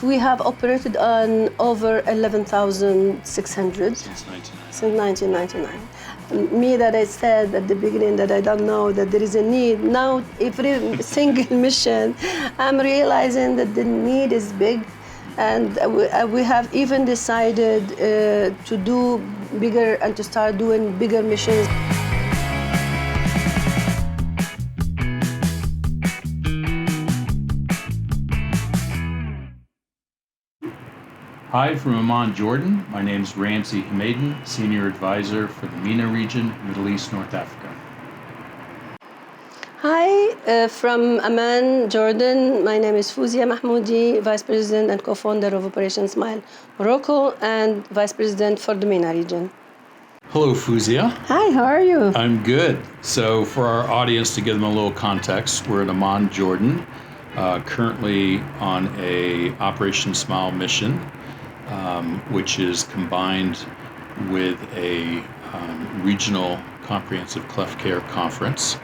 we have operated on over 11,600 since 1999. Me that I said at the beginning that I don't know that there is a need. Now every single mission, I'm realizing that the need is big, and we have even decided to do bigger and to start doing bigger missions. Hi from Amman, Jordan. My name is Ramsey Hamadan, Senior Advisor for the MENA region, Middle East, North Africa. Hi, from Amman, Jordan. My name is Fouzia Mahmoudi, Vice President and co-founder of Operation Smile Morocco and Vice President for the MENA region. Hello, Fouzia. Hi, how are you? I'm good. So for our audience, to give them a little context, we're in Amman, Jordan, currently on a Operation Smile mission, which is combined with a regional comprehensive cleft care conference.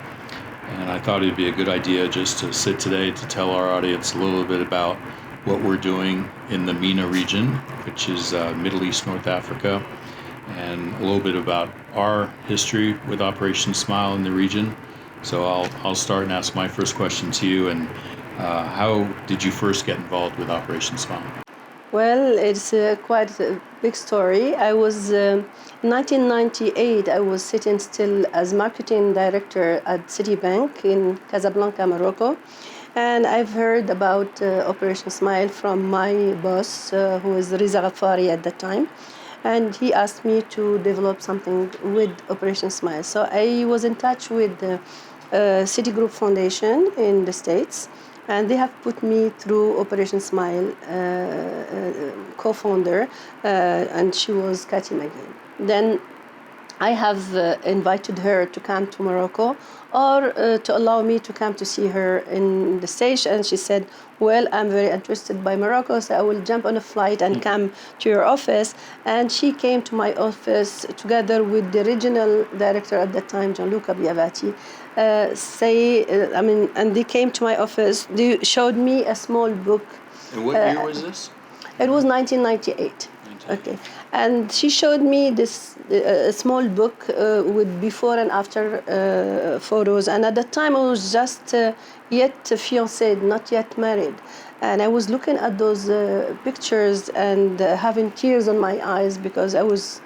And I thought it'd be a good idea just to sit today to tell our audience a little bit about what we're doing in the MENA region, which is Middle East, North Africa, and a little bit about our history with Operation Smile in the region. So I'll start and ask my first question to you. And how did you first get involved with Operation Smile? Well, it's quite a big story. I was, in 1998, I was sitting still as marketing director at Citibank in Casablanca, Morocco. And I've heard about Operation Smile from my boss, who was Riza Ghaffari at that time. And he asked me to develop something with Operation Smile. So I was in touch with the Citigroup Foundation in the States. And they have put me through Operation Smile co-founder, and she was Katy McGinn. Then I have invited her to come to Morocco or to allow me to come to see her in the States. And she said, well, I'm very interested by Morocco, so I will jump on a flight and come to your office. And she came to my office together with the regional director at that time, Gianluca Biavati. And they came to my office. They showed me a small book. And what year was this? It was 1998. Okay, and she showed me this small book with before and after photos. And at that time, I was just yet fiancée, not yet married. And I was looking at those pictures and having tears on my eyes because I was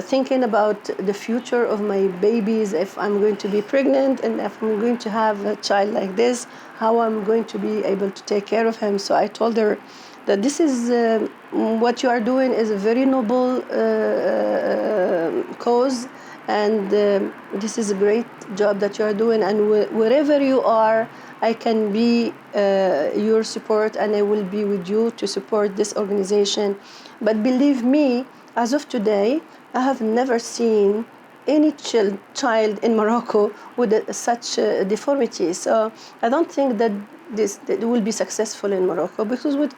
thinking about the future of my babies, if I'm going to be pregnant and if I'm going to have a child like this, how I'm going to be able to take care of him. So I told her that this is what you are doing is a very noble cause, and this is a great job that you are doing, and wherever you are, I can be your support, and I will be with you to support this organization. But believe me, as of today, I have never seen any child in Morocco with such deformity. So I don't think that that will be successful in Morocco because we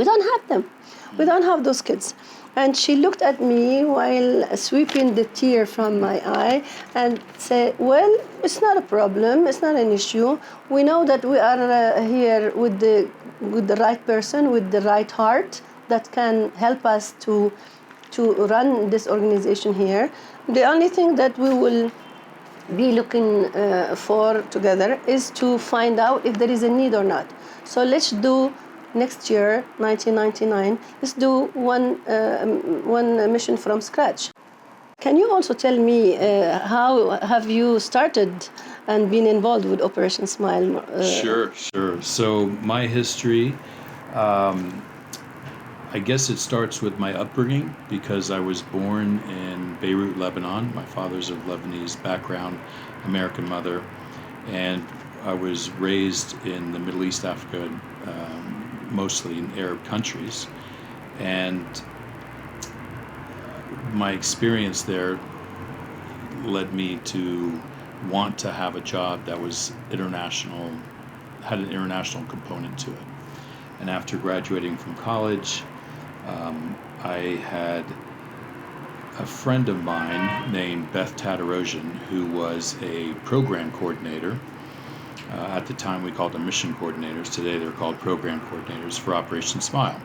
don't have them. We don't have those kids. And she looked at me while sweeping the tear from my eye and said, well, it's not a problem, it's not an issue. We know that we are here with the right person, with the right heart that can help us to run this organization here. The only thing that we will be looking for together is to find out if there is a need or not. So let's do next year, 1999, let's do one mission from scratch. Can you also tell me how have you started and been involved with Operation Smile? Sure. So my history, I guess it starts with my upbringing because I was born in Beirut, Lebanon. My father's of Lebanese background, American mother, and I was raised in the Middle East, Africa, mostly in Arab countries. And my experience there led me to want to have a job that was international, had an international component to it. And after graduating from college, I had a friend of mine named Beth Tatarosian, who was a program coordinator At the time, we called them mission coordinators. Today, they're called program coordinators for Operation Smile.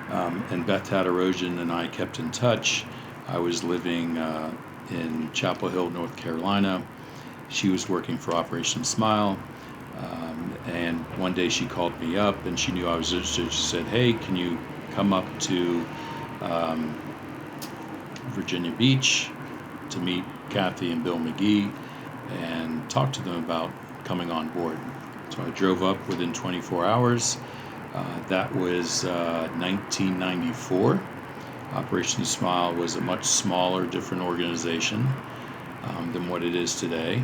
And Beth Tatarojan and I kept in touch. I was living in Chapel Hill, North Carolina. She was working for Operation Smile. And one day she called me up and she knew I was interested. She said, "Hey, can you come up to Virginia Beach to meet Kathy and Bill McGee and talk to them about coming on board?" So I drove up within 24 hours. That was 1994. Operation Smile was a much smaller, different organization than what it is today.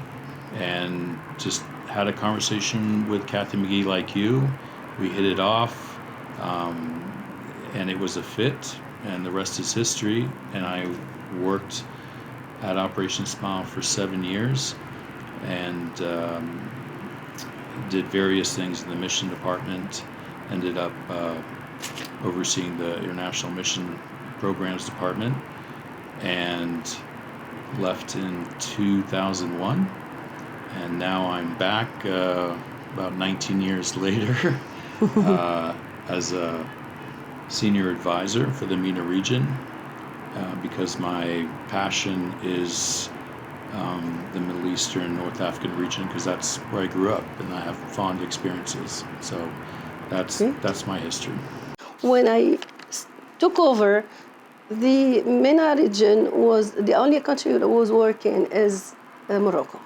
And just had a conversation with Kathy McGee like you. We hit it off, and it was a fit, and the rest is history. And I worked at Operation Smile for 7 years and did various things in the mission department. Ended up overseeing the International Mission Programs Department and left in 2001. And now I'm back about 19 years later as a senior advisor for the MENA region because my passion is the Middle Eastern, North African region, because that's where I grew up and I have fond experiences. So that's my history. When I took over, the MENA region was the only country that was working is Morocco.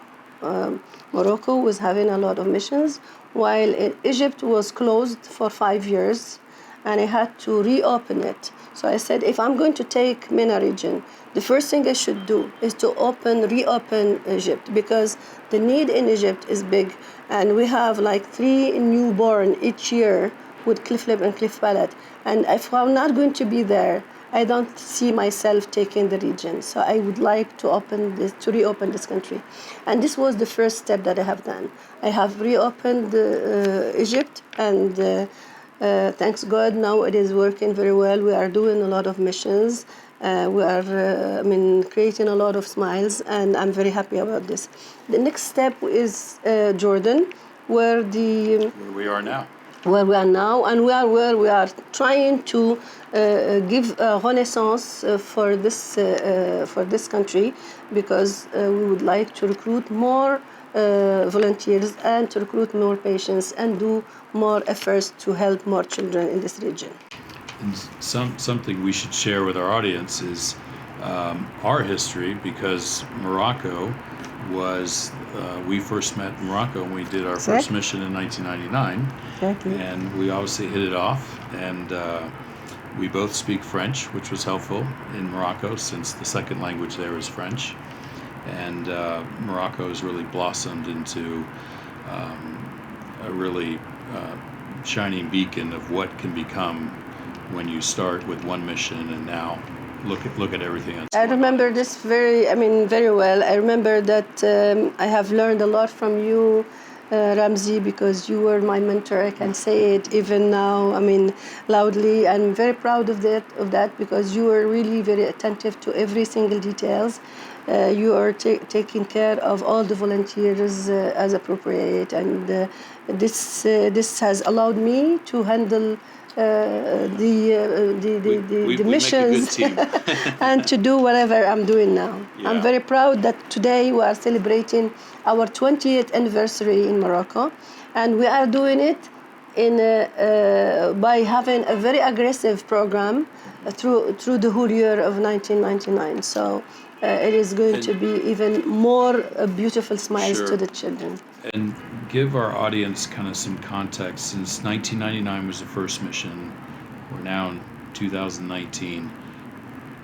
Morocco was having a lot of missions, while Egypt was closed for 5 years, and I had to reopen it. So I said, if I'm going to take MENA region, the first thing I should do is to reopen Egypt, because the need in Egypt is big, and we have like 3 newborn each year with cliff lip and cliff palate. And if I'm not going to be there, I don't see myself taking the region. So I would like to reopen this country. And this was the first step that I have done. I have reopened Egypt, and thanks God, now it is working very well. We are doing a lot of missions. We are creating a lot of smiles, and I'm very happy about this. The next step is Jordan, where we are now. Where we are now, and where we are trying to give a renaissance for this country, because we would like to recruit more volunteers and to recruit more patients and do more efforts to help more children in this region. And something we should share with our audience is our history, because Morocco was, we first met in Morocco when we did our first mission in 1999. Exactly. And we obviously hit it off, and we both speak French, which was helpful in Morocco since the second language there is French. And Morocco has really blossomed into a really shining beacon of what can become when you start with one mission and now look at everything else. I remember this very well. I remember that I have learned a lot from you, Ramsey, because you were my mentor. I can say it even now, loudly. I'm very proud of that because you were really very attentive to every single details. You are taking care of all the volunteers as appropriate, and this has allowed me to handle the missions and to do whatever I'm doing now. Yeah. I'm very proud that today we are celebrating our 20th anniversary in Morocco, and we are doing it by having a very aggressive program through the whole year of 1999. So it is going to be even more beautiful smiles to the children. And give our audience kind of some context. Since 1999 was the first mission, we're now in 2019.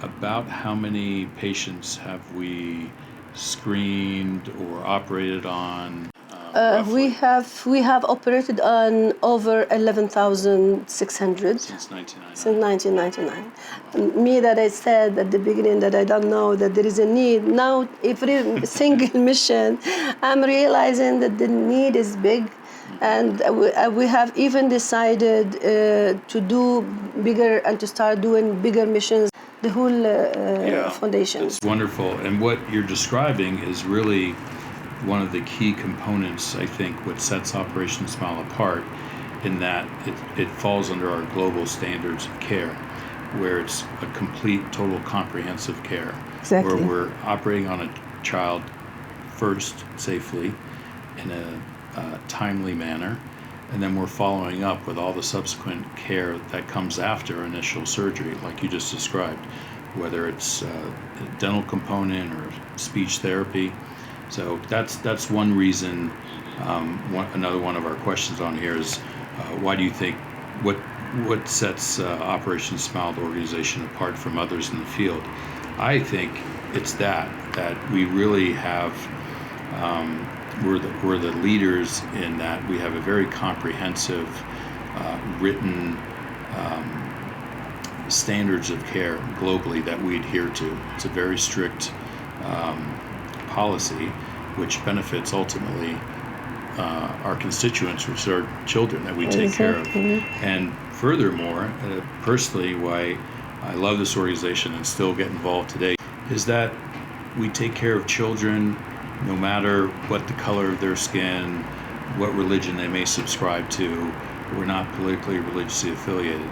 About how many patients have we screened or operated on? We have operated on over 11,600 since 1999. Since 1999. Me, that I said at the beginning that I don't know that there is a need. Now, every single mission, I'm realizing that the need is big, and we have even decided to do bigger and to start doing bigger missions. The whole foundation. It's wonderful, and what you're describing is really one of the key components, I think, what sets Operation Smile apart, in that it falls under our global standards of care, where it's a complete, total, comprehensive care. Exactly. Where we're operating on a child first safely in a timely manner, and then we're following up with all the subsequent care that comes after initial surgery, like you just described, whether it's a dental component or speech therapy. So that's one reason. Another one of our questions on here is, why do you think, what sets Operation Smile, the organization, apart from others in the field? I think it's that we really have, we're the leaders in that we have a very comprehensive written standards of care globally that we adhere to. It's a very strict policy, which benefits ultimately our constituents, which are children that we take care of. And furthermore, personally, why I love this organization and still get involved today is that we take care of children no matter what the color of their skin, what religion they may subscribe to. We're not politically or religiously affiliated.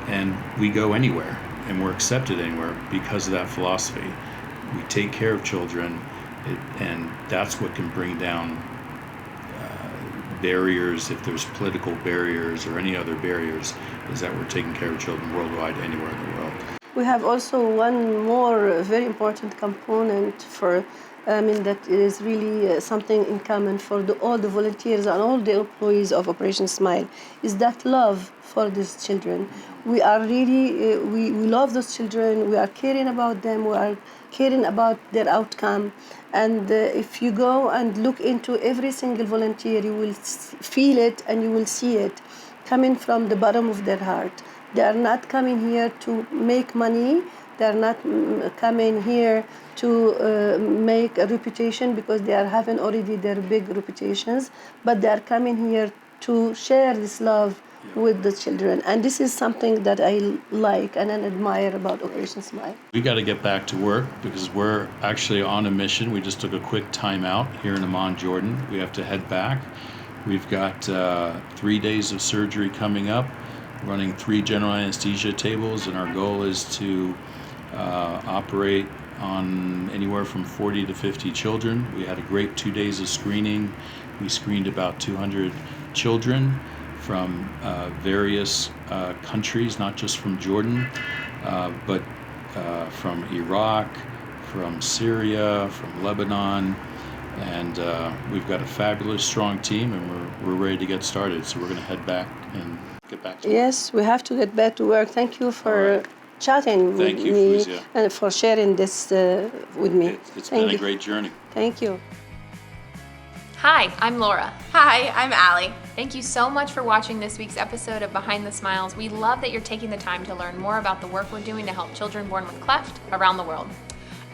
And we go anywhere, and we're accepted anywhere because of that philosophy. We take care of children, and that's what can bring down barriers, if there's political barriers or any other barriers, is that we're taking care of children worldwide, anywhere in the world. We have also one more very important component for, that is really something in common for all the volunteers and all the employees of Operation Smile, is that love for these children. We are really, we love those children, we are caring about them, we are caring about their outcome. And if you go and look into every single volunteer, you will feel it and you will see it coming from the bottom of their heart. They are not coming here to make money. They are not coming here to make a reputation, because they are having already their big reputations. But they are coming here to share this love with the children. And this is something that I like and I admire about Operation Smile. We got to get back to work because we're actually on a mission. We just took a quick time out here in Amman, Jordan. We have to head back. We've got 3 days of surgery coming up, running 3 general anesthesia tables, and our goal is to operate on anywhere from 40 to 50 children. We had a great 2 days of screening. We screened about 200 children from various countries, not just from Jordan, but from Iraq, from Syria, from Lebanon, and we've got a fabulous, strong team, and we're ready to get started. So we're going to head back and get back to work. Yes, we have to get back to work. Thank you for chatting with me, Fouzia, and for sharing this with me. It's been a great journey. Thank you. Hi, I'm Laura. Hi, I'm Allie. Thank you so much for watching this week's episode of Behind the Smiles. We love that you're taking the time to learn more about the work we're doing to help children born with cleft around the world.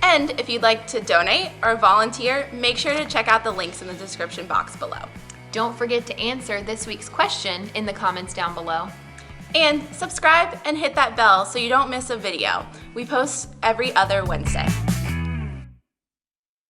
And if you'd like to donate or volunteer, make sure to check out the links in the description box below. Don't forget to answer this week's question in the comments down below. And subscribe and hit that bell so you don't miss a video. We post every other Wednesday.